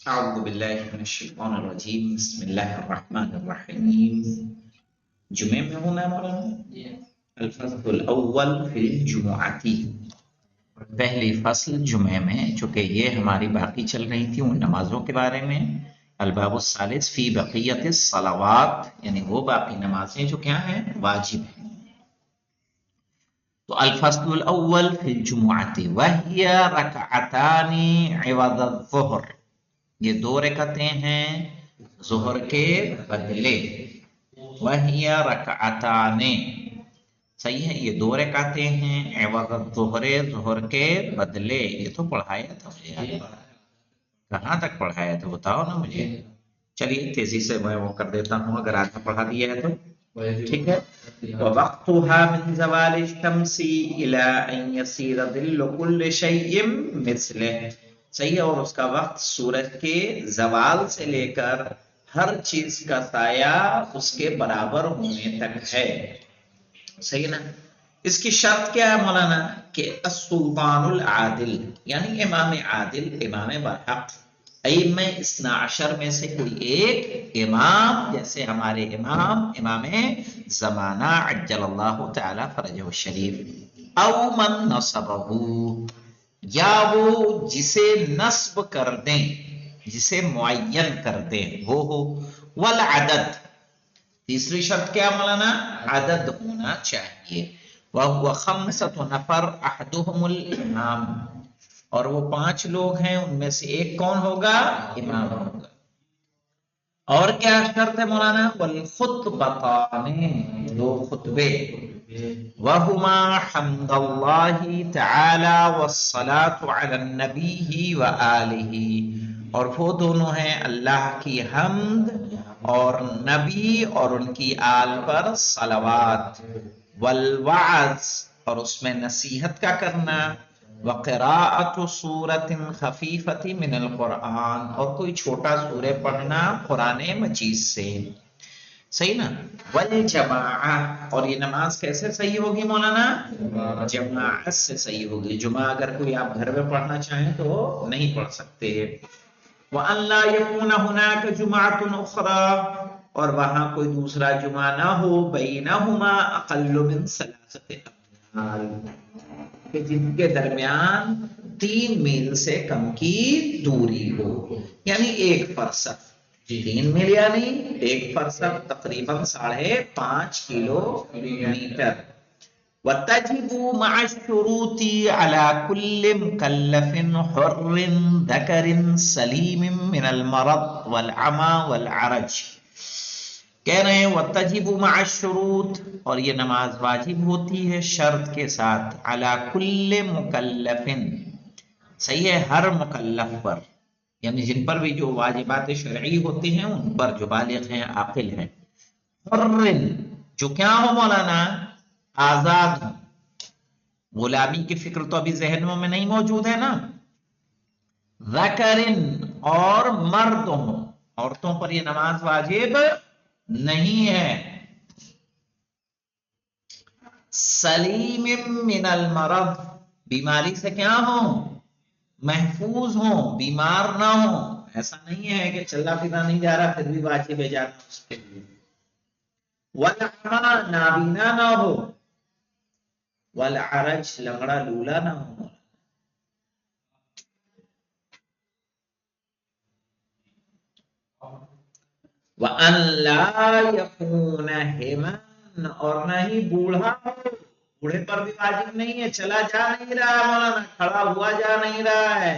اعوذ باللہ من الشیطان الرجیم بسم اللہ الرحمن الرحیم۔ جمعے میں ہونا مولانا الفصل الاول فی الجمعتی، پہلی فصل جمعے میں، چونکہ یہ ہماری باقی چل رہی تھی ان نمازوں کے بارے میں۔ الباب الثالث فی بقیت الصلوات، یعنی وہ باقی نمازیں جو کیا ہیں، واجب ہیں۔ تو الفصل الاول فی الجمعتی وہی رکعتان عوض الظہر، یہ 2 رکعتیں ہیں ظہر کے بدلے۔ وہی رکعتان، صحیح ہے، یہ 2 رکعتیں ہیں عوض الظہر، ظہر کے بدلے۔ یہ تو پڑھایا تھا مجھے، کہاں تک پڑھایا تھا بتاؤ نا مجھے۔ چلیے تیزی سے میں وہ کر دیتا ہوں، اگر آدھا پڑھا دیا ہے تو ٹھیک ہے۔ وَوَقْتُهَا مِنْ زَوَالِ الشَّمْسِ إِلَىٰ أَنْ يَصِيرَ ظِلُّ كُلِّ شَيْءٍ مِثْلِهِ، صحیح ہے، اور اس کا وقت سورج کے زوال سے لے کر ہر چیز کا سایہ اس کے برابر ہونے تک ہے، صحیح نا۔ اس کی شرط کیا ہے مولانا، کہ السلطان العادل، یعنی امام عادل، امام برحق، ائمہ اثنا عشر میں سے کوئی ایک امام، جیسے ہمارے امام زمانہ عجل اللہ تعالی فرجہ الشریف، او من نصبہ، یا وہ جسے نصب کر دیں، جسے معین کر دیں وہ ہو۔ والعدد، تیسری شرط کیا مولانا، عدد ہونا چاہیے۔ وَهُوَ 5 نفر احدهم الامام، اور وہ 5 لوگ ہیں، ان میں سے ایک کون ہوگا، امام ہوگا۔ اور کیا شرط ہے مولانا، والخطبتان، 2 خطبے، وَهُمَا حمد اللہ تعالی والصلاة علی النبی وآلہ، اور وہ دونوں ہیں اللہ کی حمد اور نبی اور ان کی آل پر صلوات، والوعظ، اور اس میں نصیحت کا کرنا، وقراءۃ سورۃ خفیفۃ من القرآن، اور کوئی چھوٹا سورہ پڑھنا قرآن مجید سے، صحیح نا۔ والجماعہ، اور یہ نماز کیسے صحیح ہوگی مولانا، جماعت سے صحیح ہوگی۔ جمعہ اگر کوئی آپ گھر میں پڑھنا چاہیں تو نہیں پڑھ سکتے۔ وَأَن لَا يَكُونَ هُنَاكَ جُمْعَةٌ أُخْرَىٰ، اور وہاں کوئی دوسرا جمعہ نہ ہو، بَيْنَهُمَا أَقَلُّ مِنْ 3 أَمْيَالٍ، کہ جن کے درمیان 3 میل سے کم کی دوری ہو، یعنی 1 فرسخ، 3 میل یعنی 1 فرسخ تقریباً 5.5 کلومیٹر۔ وَتَجِبُ مَعَ الشُّرُوطِ عَلَى كُلِّ مُكَلَّفٍ حُرٍّ ذَكَرٍ سَلِيمٍ مِّنَ الْمَرَضِ وَالْعَمَى وَالْعَرَجِ، کہہ رہے ہیں وَتَجِبُ مَعَ الشُّرُوطِ، اور یہ نماز واجب ہوتی ہے شرط کے ساتھ، عَلَى كُلِّ مُكَلَّفٍ، صحیح ہے، ہر مکلف پر، یعنی جن پر بھی جو واجبات شرعی ہوتے ہیں ان پر، جو بالغ ہیں عاقل ہیں۔ حُرٍّ، جو کیا ہو مولانا، آزاد ہوں، غلامی کی فکر تو ابھی ذہنوں میں نہیں موجود ہے نا۔ ذکرن، اور مرد ہوں، عورتوں پر یہ نماز واجب نہیں ہے۔ سلیم من المرض، بیماری سے کیا ہوں، محفوظ ہوں، بیمار نہ ہوں، ایسا نہیں ہے کہ چلا پھرنا نہیں جا رہا پھر بھی واجب ہے جانا اس کے لیے۔ والعمى، نابینا نہ ہو، والعرج، لنگڑا لولا نہ ہو۔ وَأَن لَا يَكُونَ حِمًا، اور نہ ہی بوڑھا ہو، بوڑھے پر بھی واجب نہیں ہے، چلا جا نہیں رہا ہے مولانا، کھڑا ہوا جا نہیں رہا ہے۔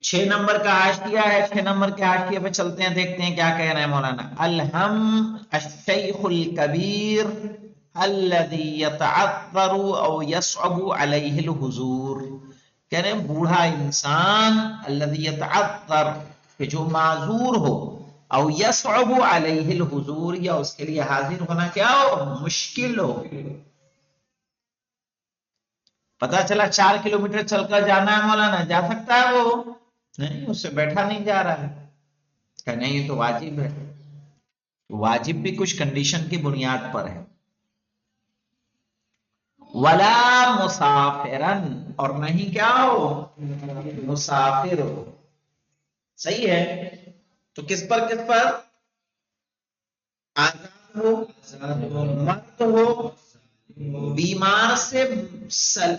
6 نمبر کا حاشیہ ہے، 6 نمبر کے حاشیے پہ چلتے ہیں، دیکھتے ہیں کیا کہہ رہے ہیں مولانا۔ الہم الشیخ الکبیر الذی یتعذر او یصعب علیہ الحضور، کہہ رہے ہیں بوڑھا انسان، الذی یتعذر، کہ جو معذور ہو، او یصعب علیہ الحضور، یا اس کے لیے حاضر ہونا کیا ہو، مشکل ہو۔ پتا چلا 4 کلومیٹر چل کر جانا ہے مولانا، جا سکتا ہے وہ؟ نہیں، اس سے بیٹھا نہیں جا رہا ہے، کہ نہیں یہ تو واجب ہے۔ واجب بھی کچھ کنڈیشن کی بنیاد پر ہے۔ ولا مسافرن، اور نہیں کیا ہو، مسافر ہو۔ صحیح ہے. تو کس پر آزاد ہو، مرد ہو، بیمار سے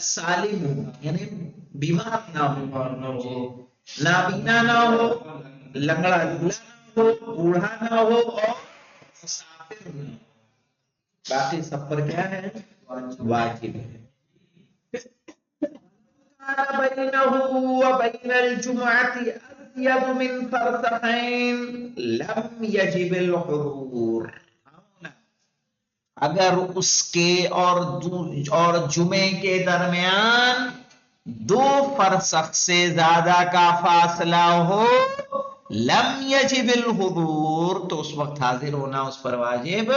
سالم ہو، یعنی بیمار نہ ہو، نابینا نہ ہو، لنگڑا لولا نہ ہو، بوڑھا نہ ہو اور مسافر نہ ہو. باقی سب پر کیا ہے؟ واجب ہے. بينه وبين الجمعة أزيد من فرسخين لم يجب الحضور. اگر اس کے اور جمعے کے درمیان 2 فرسخ سے زیادہ کا فاصلہ ہو لم یجب الحضور، تو اس وقت حاضر ہونا اس پر واجب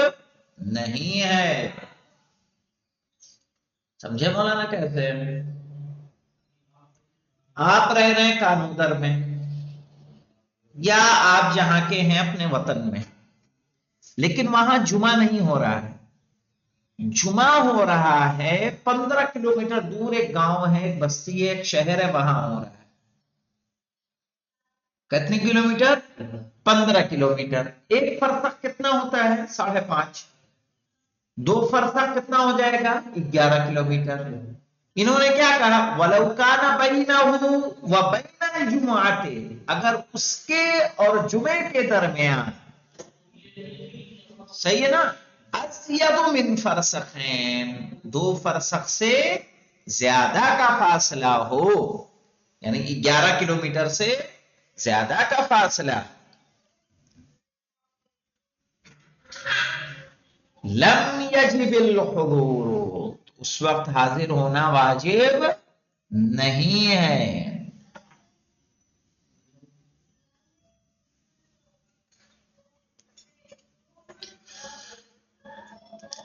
نہیں ہے. سمجھے مولانا کیسے؟ آپ رہ رہے ہیں کانودر میں یا آپ جہاں کے ہیں اپنے وطن میں، لیکن وہاں جمعہ نہیں ہو رہا ہے. جمعہ ہو رہا ہے 15 کلومیٹر دور، ایک گاؤں ہے، ایک بستی ہے، ایک شہر ہے، وہاں ہو رہا ہے. کتنے کلومیٹر؟ 15 کلومیٹر. ایک فرسخ کتنا ہوتا ہے؟ 5.5. 2 فرسخ کتنا ہو جائے گا؟ 11 کلومیٹر. انہوں نے کیا کہا؟ وَلَوْ كَانَ بَيْنَهُ وَبَيْنَ الْجُمُعَةِ، اگر اس کے اور جمعے کے درمیان، صحیح ہے نا، أَزْيَدُ مِنْ فَرْسَخٍ، 2 فرسخ سے زیادہ کا فاصلہ ہو، یعنی کہ 11 کلومیٹر سے زیادہ کا فاصلہ، لم یجب الحضور، اس وقت حاضر ہونا واجب نہیں ہے.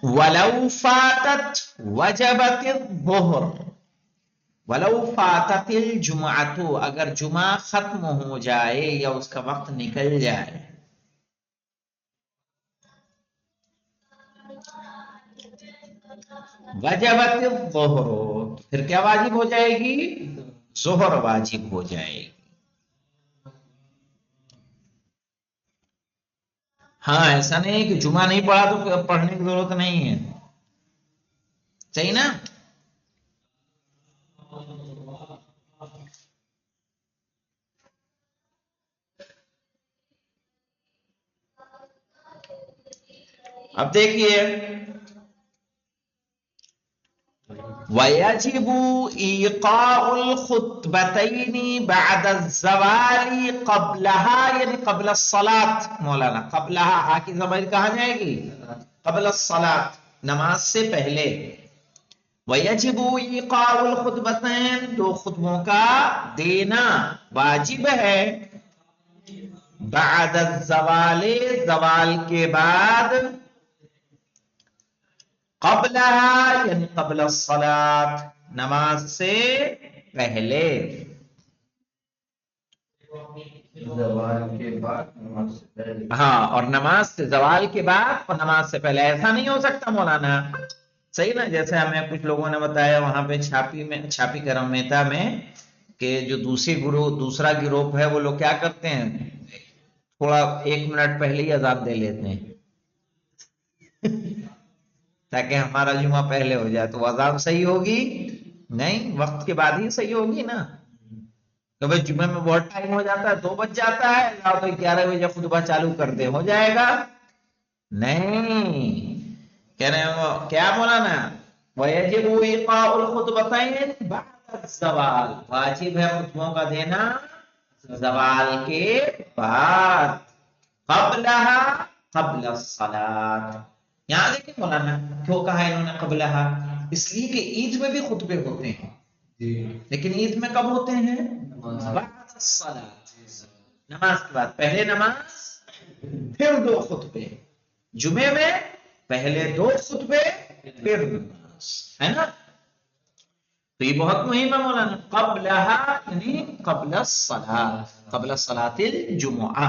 وَلَوْ فَاتَتْ وَجَبَتِ الظُّهْرُ وَلَوْ فَاتَتِ الْجُمْعَةُ، اگر جمعہ ختم ہو جائے یا اس کا وقت نکل جائے، وجبت الظہر، پھر کیا واجب ہو جائے گی؟ ظہر واجب ہو جائے گی. ہاں ایسا نہیں کہ جمعہ نہیں پڑھا تو پڑھنے کی ضرورت نہیں ہے. صحیح نا؟ اب دیکھیے، وَيَجِبُ إِيقَاءُ الْخُطْبَتَيْنِ بَعْدَ الزَّوَالِ قَبْلَهَا، یعنی قبل الصلاة. مولانا قبلہا، ہا کی ضمیر کہاں جائے گی؟ قبل الصلاة، نماز سے پہلے. وَيَجِبُ إِيقَاءُ الْخُطْبَتَيْنِ، 2 خطبوں کا دینا واجب ہے. بعد الزوال، زوال کے بعد، قبلها یعنی قبل الصلاة، نماز سے پہلے. زوال کے بعد نماز سے پہلے، ہاں، اور نماز سے زوال کے بعد اور نماز سے پہلے. ایسا نہیں ہو سکتا مولانا، صحیح نا؟ جیسے ہمیں کچھ لوگوں نے بتایا وہاں پہ چھاپی کرم میتا میں کہ جو دوسرا گروپ ہے وہ لوگ کیا کرتے ہیں، تھوڑا 1 منٹ پہلے ہی اذان دے لیتے ہیں تاکہ ہمارا جمعہ پہلے ہو جائے. تو اذان صحیح ہوگی نہیں، وقت کے بعد ہی صحیح ہوگی نا. تو بھائی جمعے میں بہت ٹائم ہو جاتا ہے، 2 بج جاتا ہے، تو 11 بجے خطبہ چالو کر دے، ہو جائے گا نہیں. کہہ رہے ہیں کیا مولانا؟ وَيَجِبُ إِيقَاءُ الْخُطْبَتَيْنِ بَعْدَ الزَّوَالِ، واجب ہے خطبوں کا دینا زوال کے بعد. قبلہا، قبل الصلاة. یہاں دیکھیں مولانا کیوں کہا انہوں نے قبلہا؟ اس لیے کہ عید میں بھی خطبے ہوتے ہیں، لیکن عید میں کب ہوتے ہیں؟ بعد الصلاة، نماز کے بعد. پہلے نماز پھر 2 خطبے. جمعے میں پہلے 2 خطبے پھر نماز، ہے نا؟ تو یہ بہت مہم ہے مولانا. قبلہا یعنی قبل الصلاة، قبل صلاة الجمعہ.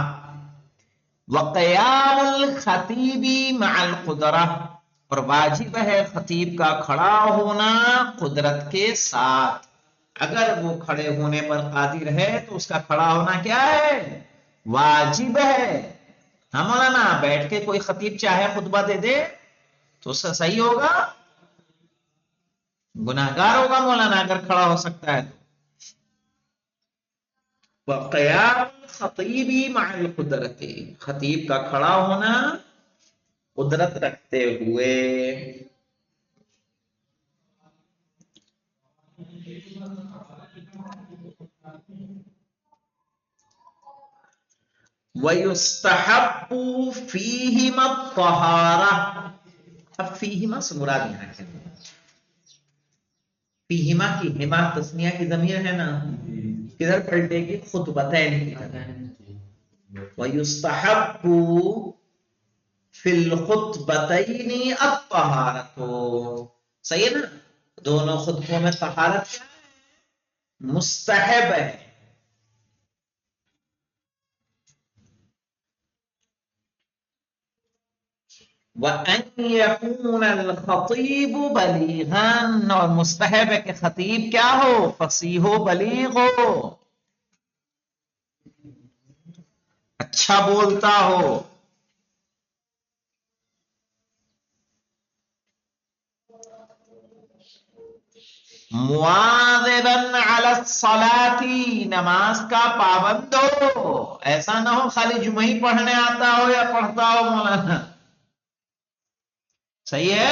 وقیام الخطیب مع القدرہ، اور واجب ہے خطیب کا کھڑا ہونا قدرت کے ساتھ. اگر وہ کھڑے ہونے پر قادر ہے تو اس کا کھڑا ہونا کیا ہے؟ واجب ہے. ہاں مولانا بیٹھ کے کوئی خطیب چاہے خطبہ دے دے تو صحیح ہوگا؟ گناہگار ہوگا مولانا اگر کھڑا ہو سکتا ہے تو. وقیام خطیبی مع القدرت، خطیب کا کھڑا ہونا قدرت رکھتے ہوئے. وَيُسْتَحَبُّ فِيهِمَا الطَّهَارَةُ. اب فیہما سے مراد یہاں کیا ہے؟ فیہما کی ہما تسنیہ کی ضمیر ہے نا، کدھر پلٹے گی؟ خطبتین کی طرح. وَيُسْتَحَبُّ فِي الْخُطْبَتَيْنِ الطَّهَارَةُ. صحیح ہے نا؟ دونوں خطبوں میں طہارت مستحب ہے. وَأَنْ يَكُونَ الْخَطِيبُ بَلِيغًا، اور مستحب ہے کہ خطیب کیا ہو؟ فصیح ہو، بلیغ ہو، اچھا بولتا ہو. مواظباً علی الصلاۃ، نماز کا پابند ہو. ایسا نہ ہو خالی جمعہ ہی پڑھنے آتا ہو یا پڑھتا ہو مولانا. صحیح ہے؟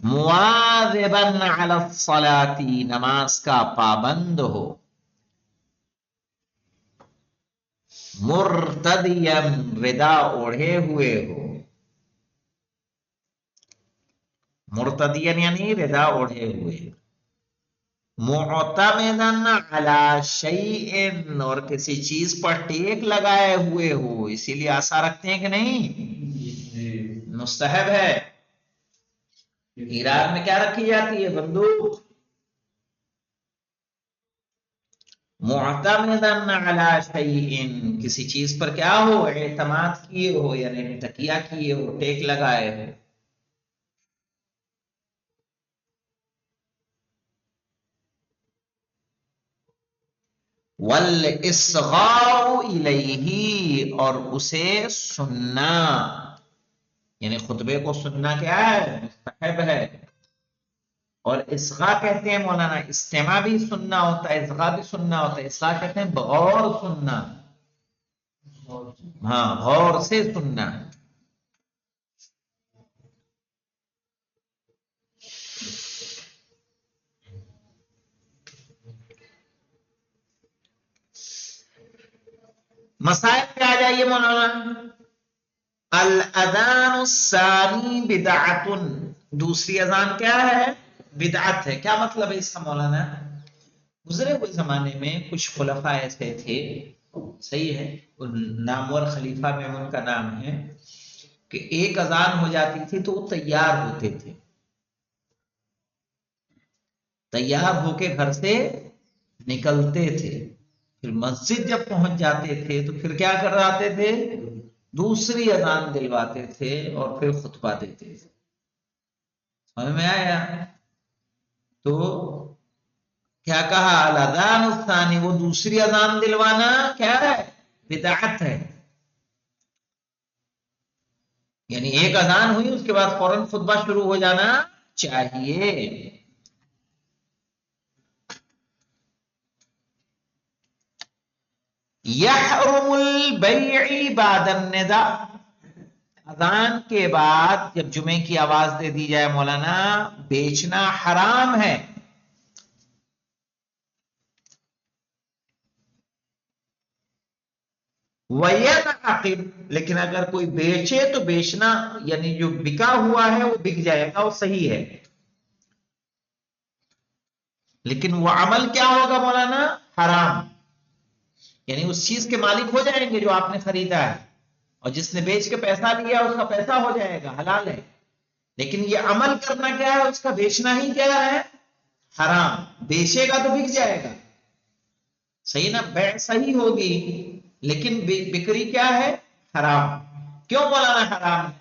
مواظباً علی الصلاۃ، نماز کا پابند ہو. مرتدیاً، ردا اوڑھے ہوئے ہو. مرتدیاً یعنی ردا اوڑھے ہوئے. معتمداً علی شیء، اور کسی چیز پر ٹیک لگائے ہوئے ہو، اسی لیے آسا رکھتے ہیں کہ نہیں؟ مستحب ہے. ایران میں کیا رکھی جاتی ہے؟ بندوق. معتمداً علی شیء، کسی چیز پر کیا ہو؟ اعتماد کیے ہو، یعنی تکیہ کیے ہو، ٹیک لگائے ہو. والاصغاء الیہ، اور اسے سننا، یعنی خطبے کو سننا کیا ہے؟ مستحب ہے. اور اصغاء کہتے ہیں مولانا، استماع بھی سننا ہوتا ہے، اصغاء بھی سننا ہوتا ہے. اصغاء کہتے ہیں بغور سننا، ہاں غور سے سننا. مسائل پہ آ جائیے مولانا. الاذان الثانی بدعت، دوسری اذان کیا ہے؟ بدعت ہے. کیا مطلب ہے اس کا مولانا؟ گزرے ہوئے زمانے میں کچھ خلفاء ایسے تھے، صحیح ہے، نامور خلیفہ میں ان کا نام ہے، کہ ایک اذان ہو جاتی تھی تو وہ تیار ہوتے تھے، تیار ہو کے گھر سے نکلتے تھے. پھر مسجد جب پہنچ جاتے تھے تو پھر کیا کر آتے تھے؟ دوسری اذان دلواتے تھے اور پھر خطبہ دیتے تھے. سمجھ میں آیا؟ تو کیا کہا؟ الاذان الثانی، وہ دوسری اذان دلوانا کیا ہے؟ بدعت ہے. یعنی ایک اذان ہوئی اس کے بعد فوراً خطبہ شروع ہو جانا چاہیے. یحرم البیع بعد النداء، اذان کے بعد جب جمعے کی آواز دے دی جائے مولانا، بیچنا حرام ہے. وَيَنْعَقِدْ، لیکن اگر کوئی بیچے تو بیچنا یعنی جو بکا ہوا ہے وہ بک جائے گا، وہ صحیح ہے. لیکن وہ عمل کیا ہوگا مولانا؟ حرام. یعنی اس چیز کے مالک ہو جائیں گے جو آپ نے خریدا ہے، اور جس نے بیچ کے پیسہ لیا اس کا پیسہ ہو جائے گا، حلال ہے. لیکن یہ عمل کرنا کیا ہے؟ اس کا بیچنا ہی کیا ہے؟ حرام. بیچے گا تو بک جائے گا، صحیح نا؟ بیع صحیح ہوگی لیکن بکری کیا ہے؟ حرام. کیوں مولانا حرام ہے؟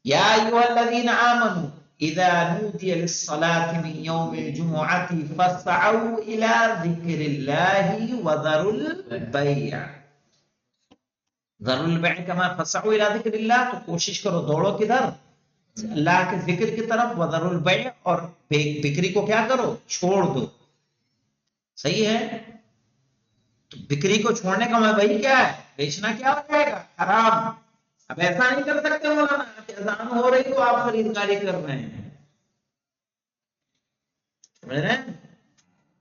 یا ایھا الذین آمنوا اذا نودی للصلاة من یوم الجمعة فاسعوا الى ذکر اللہ وذروا البیع. ذروا البیع کما فاسعوا الى ذکر اللہ، تو کوشش کرو دوڑو کدھر؟ اللہ کے ذکر کی طرف. وذروا البیع، اور بکری کو کیا کرو؟ چھوڑ دو. صحیح ہے؟ تو بکری کو چھوڑنے کا مطلب وہی کیا ہے؟ بیچنا کیا ہو جائے گا؟ حرام. اب ایسا نہیں کر سکتے مولانا کہ اذان ہو رہی تو آپ خریداری کر رہے ہیں. سمجھ رہے ہیں؟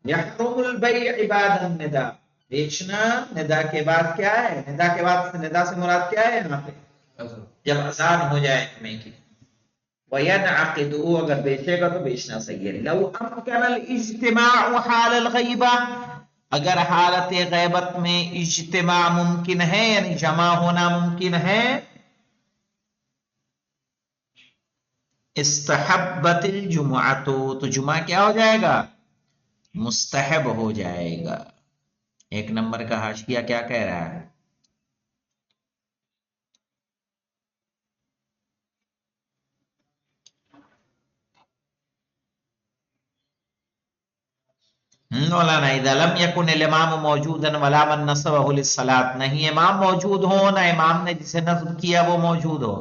یحرم البیع بعد النداء، بیچنا ندا کے بعد کیا ہے؟ ندا کے بعد، ندا سے مراد کیا ہے یہاں پہ؟ جب اذان ہو جائے جمعے کی. وَيَنْعَقِدُ، اگر بیچے گا تو بیچنا صحیح ہے. لو امکن الاجتماع حال الغیبہ، اگر حالت غیبت میں اجتماع ممکن ہے، یعنی جمع ہونا ممکن ہے، استحبت الجمعہ، تو جمعہ کیا ہو جائے گا؟ مستحب ہو جائے گا. ایک نمبر کا حاشیہ کیا کہہ رہا ہے؟ مولانا اذا لم يكن الامام موجودا ولا من نصبه للصلاة، نہیں امام موجود ہو نہ امام نے جسے نصب کیا وہ موجود ہو.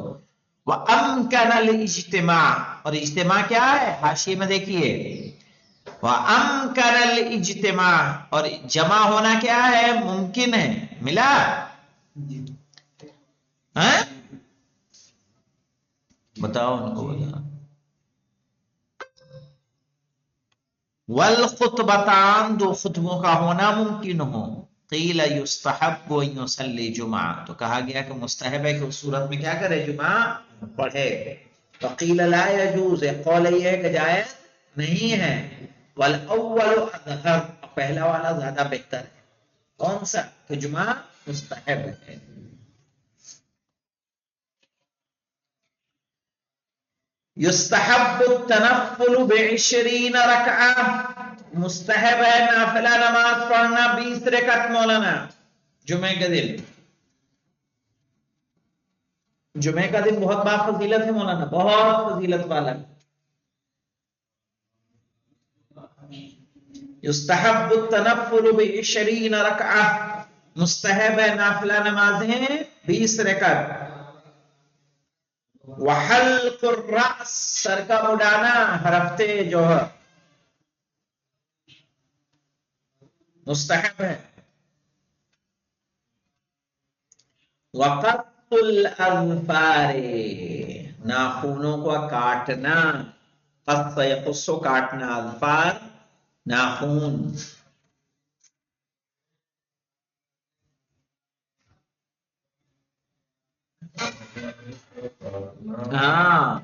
وامکن الاجتماع، اور اجتماع کیا ہے؟ حاشیے میں دیکھیے، وامکن الاجتماع، اور جمع ہونا کیا ہے؟ ممکن ہے. ملا؟ ہاں بتاؤ ان کو بتاؤ. والخطبتان، دو خطبوں کا ہونا ممکن ہو. قیل یستحب ان یصلی جمعہ، تو کہا گیا کہ مستحب ہے کہ اس صورت میں کیا کرے؟ جمعہ پڑھے. وقیل لا یجوز، قول یہ ہے کہ جائز نہیں ہے. والاول اظہر، پہلا والا زیادہ بہتر ہے. کون سا؟ کہ جمعہ مستحب ہے. یستحب التنفل ب20 رکعہ، مستحب ہے نافلہ نماز پڑھنا 20 رکعت مولانا جمعے کے دن. جمعے کا دن بہت با فضیلت ہے مولانا، بہت فضیلت والا. یستحب التنفل ب20 رکعہ، مستحب ہے نافلہ نمازیں 20 رکعت. وحلق الرأس، سر کا مڈانا ہر جو ہے مستحب ہے. وقت الاظفار، ناخنوں کو کاٹنا. قص یقص، کاٹنا، اظفار ناخن. ہاں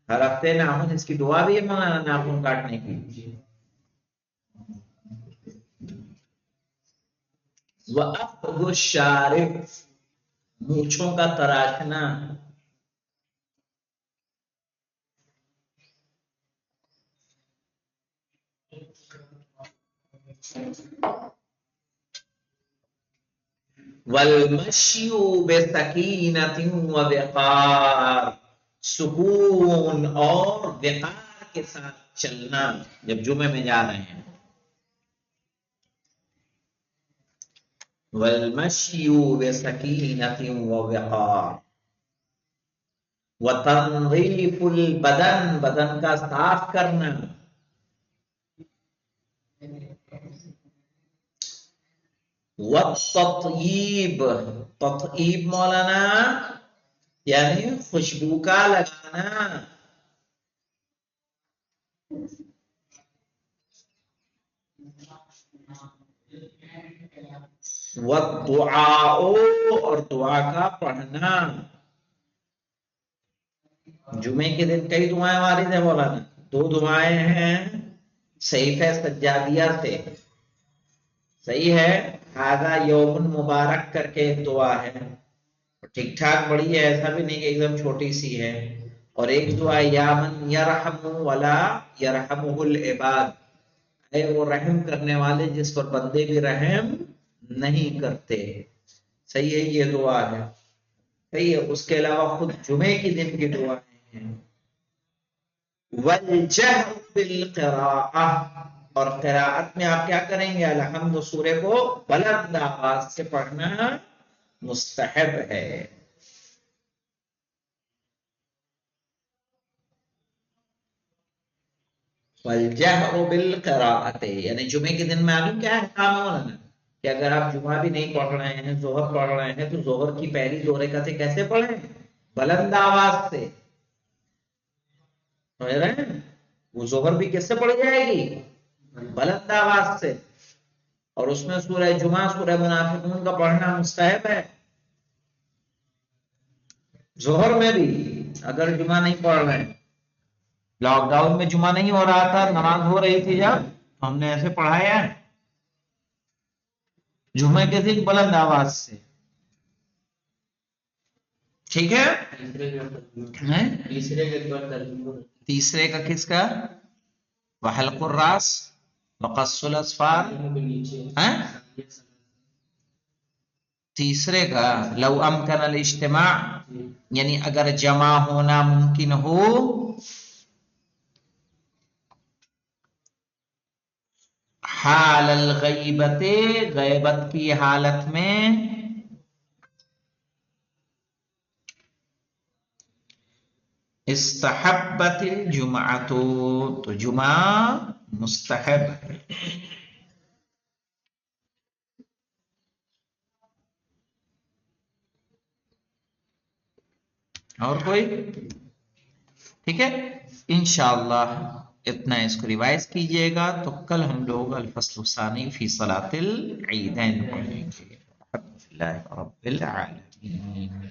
ہر ہفتے ناخن، اس کی دعا بھی ہے مولانا ناخن کاٹنے کی. وَأَخْذُ الشَّارِبِ، مونچھوں کا تراشنا. وَالْمَشْيُ بِسَكِينَةٍ وَوِقَارٍ، سکون اور وقار کے ساتھ چلنا جب جمعے میں جا رہے ہیں. وَالْمَشْيُ بِسَكِينَةٍ وَوِقَارٍ. وَتَنْظِيفُ الْبَدَنِ، بدن کا صاف کرنا. وَالتَّطْيِيبُ، تطیب مولانا یعنی خوشبو کا لگانا. وَالدُّعَاءُ، اور دعا کا پڑھنا. جمعے کے دن کئی دعائیں وارد ہیں مولانا. 2 دعائیں ہیں صحیفہ سجادیہ سے. صحیح ہے؟ ھذا یوم مبارک کر کے ایک دعا ہے، ٹھیک ٹھاک بڑی ہے، ایسا بھی نہیں کہ ایک دم چھوٹی سی ہے. اور ایک دعا یا من یرحم ولا یرحمہ العباد، اے وہ رحم کرنے والے جس پر بندے بھی رحم نہیں کرتے. صحیح ہے؟ یہ دعا ہے. صحیح ہے، اس کے علاوہ خود جمعے کی دن کی دعائیں ہیں. والجہر بالقراءہ، اور قراءت میں آپ کیا کریں گے؟ الحمد سورہ کو بلند آواز سے پڑھنا مستحب ہے. والجہر بالقراءۃ، یعنی جمعے کے دن میں معلوم کیا احکام ہے مولانا؟ کہ اگر آپ جمعہ بھی نہیں پڑھ رہے ہیں، ظہر پڑھ رہے ہیں، تو ظہر کی پہلی 2 رکعتیں کیسے پڑھیں؟ بلند آواز سے. سمجھ رہے ہیں؟ وہ ظہر بھی کس سے پڑھ جائے گی؟ بلند آواز سے. اور اس میں سورہ جمعہ، سورہ منافقون کا پڑھنا مستحب ہے. ظہر میں بھی اگر جمعہ نہیں پڑھ رہے ہیں، لاک ڈاؤن میں جمعہ نہیں ہو رہا تھا، نماز ہو رہی تھی جب، ہم نے ایسے پڑھایا ہے جمعے کے دن بلند آواز سے. ٹھیک ہے. تیسرے کا کس کا؟ وحلق الراس وقص الاظفار. تیسرے کا لو امکن الاجتماع، یعنی اگر جمع ہونا ممکن ہو، حال الغیبت، غیبت کی حالت میں، استحبت الجمعۃ، تو جمعہ مستحب ہے. اور کوئی؟ ٹھیک ہے، انشاءاللہ اتنا اس کو ریوائز کیجئے گا، تو کل ہم لوگ الفصل الثانی فی صلاۃ العیدین پڑھیں گے. الحمدللہ رب العالمین.